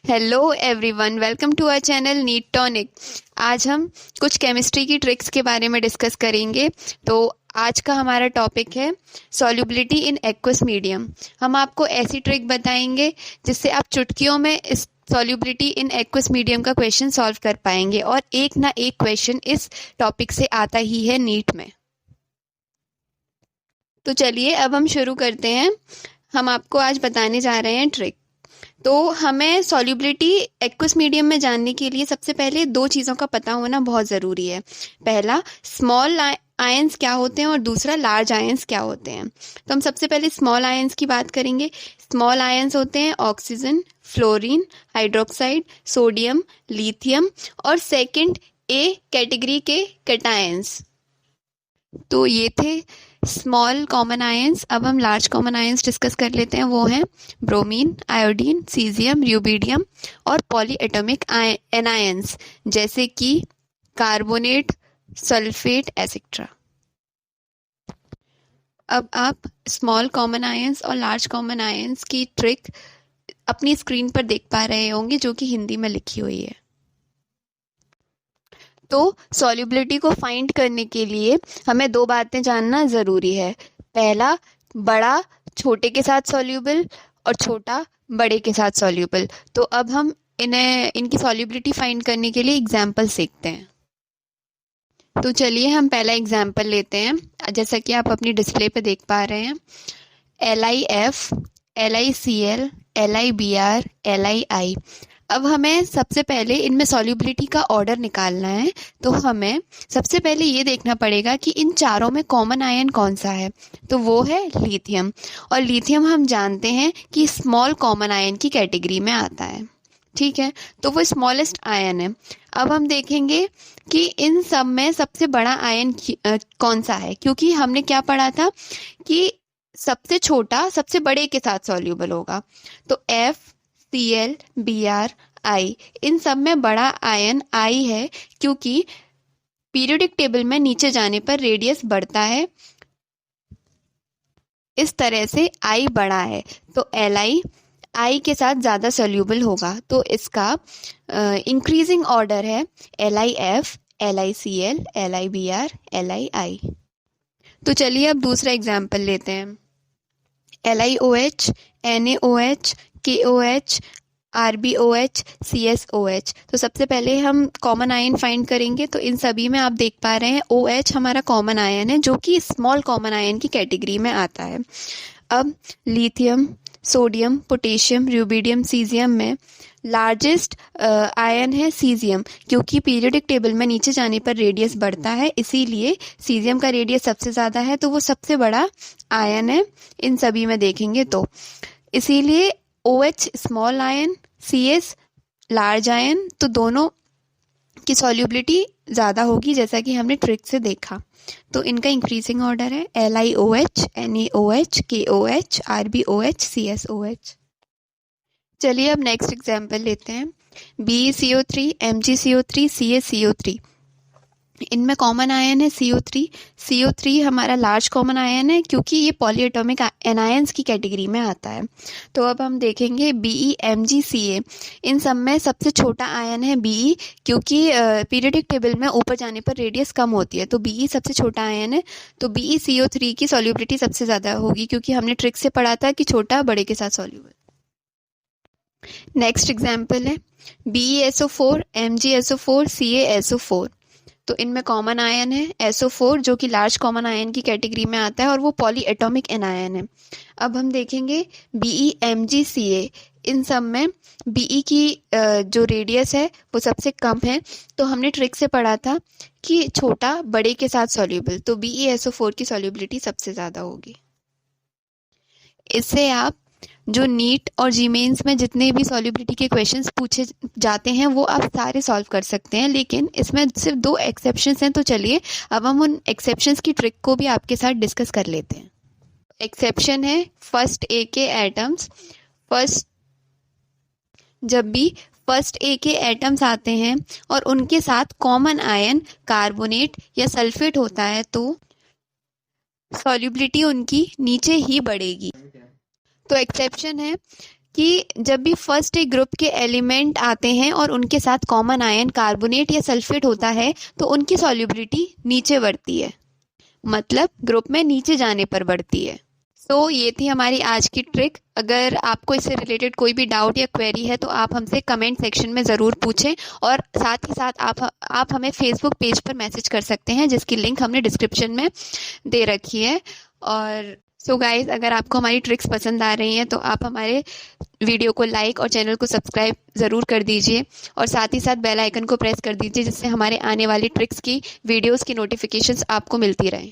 Hello everyone, welcome to our channel neat tonic. आज हम कुछ केमिस्ट्री की ट्रिक्स के बारे में डिस्कस करेंगे। तो आज का हमारा टॉपिक है सॉल्युबिलिटी इन एक्वस मीडियम। हम आपको ऐसी ट्रिक बताएंगे जिससे आप चुटकियों में इस सॉल्युबिलिटी इन एक्वस मीडियम का क्वेश्चन सॉल्व कर पाएंगे, और एक ना एक क्वेश्चन इस टॉपिक से आता ही है नीट में। तो चलिए अब हम शुरू करते हैं। हम आपको आज बताने जा रहे हैं ट्रिक। तो हमें सॉल्युबिलिटी एक्वस मीडियम में जानने के लिए सबसे पहले दो चीज़ों का पता होना बहुत ज़रूरी है। पहला, स्मॉल आयंस क्या होते हैं, और दूसरा लार्ज आयंस क्या होते हैं। तो हम सबसे पहले स्मॉल आयंस की बात करेंगे। स्मॉल आयंस होते हैं oxygen, fluorine, hydroxide, sodium, lithium, और सेकंड ए कैटेगरी के कैटायंस। तो ये थे स्मॉल कॉमन आयंस। अब हम लार्ज कॉमन आयंस डिस्कस कर लेते हैं। वो हैं ब्रोमीन, आयोडीन, सीजियम, र्यूबिडियम और पॉलीएटॉमिक एनायंस जैसे कि कार्बोनेट, सल्फेट एसेट्रा। अब आप स्मॉल कॉमन आयंस और लार्ज कॉमन आयंस की ट्रिक अपनी स्क्रीन पर देख पा रहे होंगे, जो कि हिंदी में लिखी हुई है। तो सॉल्युबिलिटी को फाइंड करने के लिए हमें दो बातें जानना ज़रूरी है। पहला, बड़ा छोटे के साथ सॉल्युबल और छोटा बड़े के साथ सॉल्युबल। तो अब हम इनकी सॉल्युबिलिटी फाइंड करने के लिए एग्जाम्पल सीखते हैं। तो चलिए हम पहला एग्जाम्पल लेते हैं, जैसा कि आप अपनी डिस्प्ले पे देख पा रहे हैं। LiF, LiCl, LiBr, Li। अब हमें सबसे पहले इनमें सॉल्युबिलिटी का ऑर्डर निकालना है। तो हमें सबसे पहले ये देखना पड़ेगा कि इन चारों में कॉमन आयन कौन सा है। तो वो है लिथियम, और लिथियम हम जानते हैं कि स्मॉल कॉमन आयन की कैटेगरी में आता है। ठीक है, तो वो स्मॉलेस्ट आयन है। अब हम देखेंगे कि इन सब में सबसे बड़ा आयन कौन सा है, क्योंकि हमने क्या पढ़ा था कि सबसे छोटा सबसे बड़े के साथ सॉल्युबल होगा। तो F, Cl, Br, I, इन सब में बड़ा आयन I है, क्योंकि पीरियोडिक टेबल में नीचे जाने पर रेडियस बढ़ता है। इस तरह से I बड़ा है, तो Li I के साथ ज़्यादा सॉल्युबल होगा। तो इसका इंक्रीजिंग ऑर्डर है LiF, LiCl, LiBr, Li। तो चलिए अब दूसरा एग्जाम्पल लेते हैं। LiOH, NaOH, KOH, RbOH, CSOH। तो सबसे पहले हम कॉमन आयन फाइंड करेंगे। तो इन सभी में आप देख पा रहे हैं OH हमारा कॉमन आयन है, जो कि स्मॉल कॉमन आयन की कैटेगरी में आता है। अब लिथियम, सोडियम, पोटेशियम, र्यूबिडियम, सीजियम में लार्जेस्ट आयन है सीजियम, क्योंकि पीरियोडिक टेबल में नीचे जाने पर रेडियस बढ़ता है, इसीलिए सीजियम का रेडियस सबसे ज़्यादा है। तो वो सबसे बड़ा आयन है इन सभी में देखेंगे तो। इसीलिए OH small ion, CS large ion, तो दोनों की सॉल्युबिलिटी ज़्यादा होगी, जैसा कि हमने ट्रिक से देखा। तो इनका इंक्रीजिंग ऑर्डर है LiOH, NaOH, KOH, RbOH, CSOH। चलिए अब नेक्स्ट एग्जाम्पल लेते हैं। BeCO3, MgCO3, CaCO3। इनमें कॉमन आयन है CO3। CO3 हमारा लार्ज कॉमन आयन है, क्योंकि ये पॉलीएटॉमिक एनायंस की कैटेगरी में आता है। तो अब हम देखेंगे BeMgCa। इन सब में सबसे छोटा आयन है Be, क्योंकि पीरियोडिक टेबल में ऊपर जाने पर रेडियस कम होती है। तो Be सबसे छोटा आयन है, तो BeCO3 की सॉल्युबिलिटी सबसे ज़्यादा होगी, क्योंकि हमने ट्रिक से पढ़ा था कि छोटा बड़े के साथ सॉल्युबल। नेक्स्ट एग्जाम्पल है BeSO4, MgSO4, CaSO4। तो इनमें कॉमन आयन है SO4, जो कि लार्ज कॉमन आयन की कैटेगरी में आता है, और वो पॉलीएटॉमिक एनायन है। अब हम देखेंगे BeMgCa। इन सब में Be की जो रेडियस है वो सबसे कम है। तो हमने ट्रिक से पढ़ा था कि छोटा बड़े के साथ सॉल्युबल, तो BeSO4 की सॉल्युबिलिटी सबसे ज़्यादा होगी। इससे आप जो नीट और जी मेंस में जितने भी सॉल्युबिलिटी के क्वेश्चंस पूछे जाते हैं वो आप सारे सॉल्व कर सकते हैं, लेकिन इसमें सिर्फ दो एक्सेप्शंस हैं। तो चलिए अब हम उन एक्सेप्शंस की ट्रिक को भी आपके साथ डिस्कस कर लेते हैं। एक्सेप्शन है फर्स्ट ए के एटम्स। जब भी फर्स्ट ए के एटम्स आते हैं और उनके साथ कॉमन आयन कार्बोनेट या सल्फेट होता है, तो सॉल्युबिलिटी उनकी नीचे ही बढ़ेगी। तो एक्सेप्शन है कि जब भी फर्स्ट एक ग्रुप के एलिमेंट आते हैं और उनके साथ कॉमन आयन कार्बोनेट या सल्फेट होता है तो उनकी सॉल्युबिलिटी नीचे बढ़ती है, मतलब ग्रुप में नीचे जाने पर बढ़ती है। तो ये थी हमारी आज की ट्रिक। अगर आपको इससे रिलेटेड कोई भी डाउट या क्वेरी है तो आप हमसे कमेंट सेक्शन में ज़रूर पूछें, और साथ ही साथ आप हमें फेसबुक पेज पर मैसेज कर सकते हैं, जिसकी लिंक हमने डिस्क्रिप्शन में दे रखी है। और सो गाइज, अगर आपको हमारी ट्रिक्स पसंद आ रही हैं तो आप हमारे वीडियो को लाइक और चैनल को सब्सक्राइब ज़रूर कर दीजिए, और साथ ही साथ बेल आइकन को प्रेस कर दीजिए, जिससे हमारे आने वाली ट्रिक्स की वीडियोस की नोटिफिकेशंस आपको मिलती रहें।